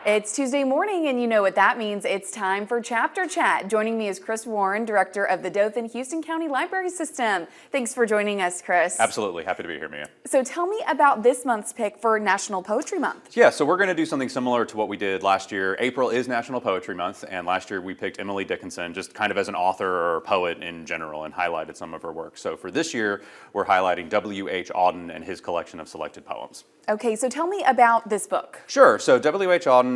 It's Tuesday morning, and you know what that means. It's time for Chapter Chat. Joining me is Chris Warren, director of the Dothan Houston County Library System. Thanks for joining us, Chris. Absolutely. Happy to be here, Mia. So tell me about this month's pick for National Poetry Month. Yeah, so we're going to do something similar to what we did last year. April is National Poetry Month, and last year we picked Emily Dickinson just kind of as an author or poet in general and highlighted some of her work. So for this year, we're highlighting W.H. Auden and his collection of selected poems. Okay, so tell me about this book. Sure. So W.H. Auden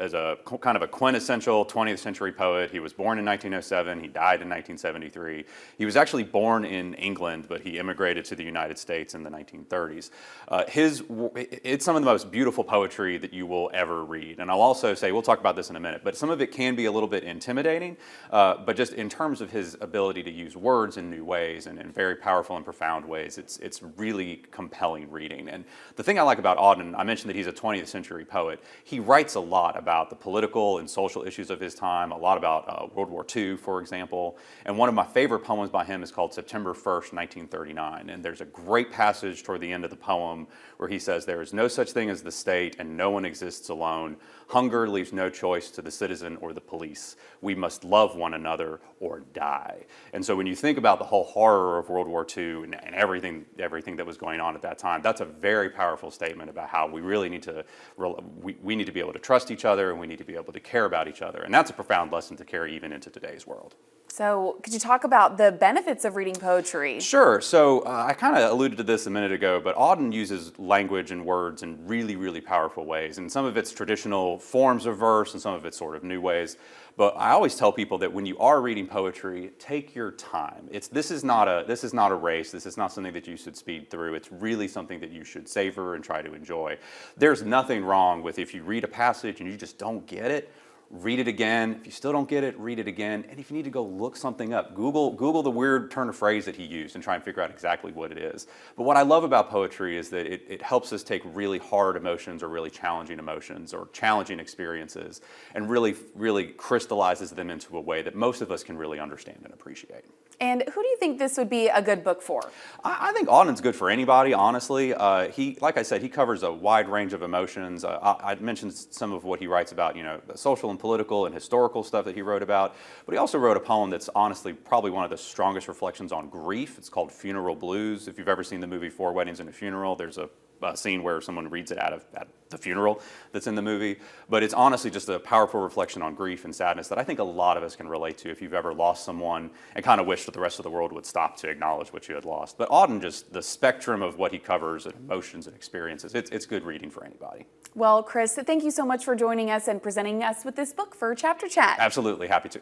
is a kind of a quintessential 20th century poet. He was born in 1907. He died in 1973. He was actually born in England, but he immigrated to the United States in the 1930s. It's some of the most beautiful poetry that you will ever read. And I'll also say, we'll talk about this in a minute, but some of it can be a little bit intimidating, but just in terms of his ability to use words in new ways and in very powerful and profound ways, it's really compelling reading. And the thing I like about Auden, I mentioned that he's a 20th century poet. He writes a lot about the political and social issues of his time, a lot about World War II, for example. And one of my favorite poems by him is called September 1st, 1939. And there's a great passage toward the end of the poem where he says, "There is no such thing as the state, and no one exists alone. Hunger leaves no choice to the citizen or the police. We must love one another or die." And so when you think about the whole horror of World War II and everything that was going on at that time, that's a very powerful statement about how we really need to we need to be able to trust each other, and we need to be able to care about each other. And that's a profound lesson to carry even into today's world. So could you talk about the benefits of reading poetry? Sure. So I kind of alluded to this a minute ago, but Auden uses language and words in really, really powerful ways. And some of it's traditional forms of verse and some of it's sort of new ways. But I always tell people that when you are reading poetry, take your time. This is not a race. This is not something that you should speed through. It's really something that you should savor and try to enjoy. There's nothing wrong with if you read a passage and you just don't get it, read it again. If you still don't get it, read it again. And if you need to go look something up, Google the weird turn of phrase that he used and try and figure out exactly what it is. But what I love about poetry is that it helps us take really hard emotions or really challenging emotions or challenging experiences and really, really crystallizes them into a way that most of us can really understand and appreciate. And who do you think this would be a good book for? I think Auden's good for anybody, honestly. Like I said, he covers a wide range of emotions. I mentioned some of what he writes about, the social and political and historical stuff that he wrote about. But he also wrote a poem that's honestly probably one of the strongest reflections on grief. It's called Funeral Blues. If you've ever seen the movie Four Weddings and a Funeral, there's a scene where someone reads it at the funeral that's in the movie. But it's honestly just a powerful reflection on grief and sadness that I think a lot of us can relate to if you've ever lost someone and kind of wish that the rest of the world would stop to acknowledge what you had lost. But Auden, just the spectrum of what he covers and emotions and experiences, it's good reading for anybody. Well, Chris, thank you so much for joining us and presenting us with this book for Chapter Chat. Absolutely, happy to.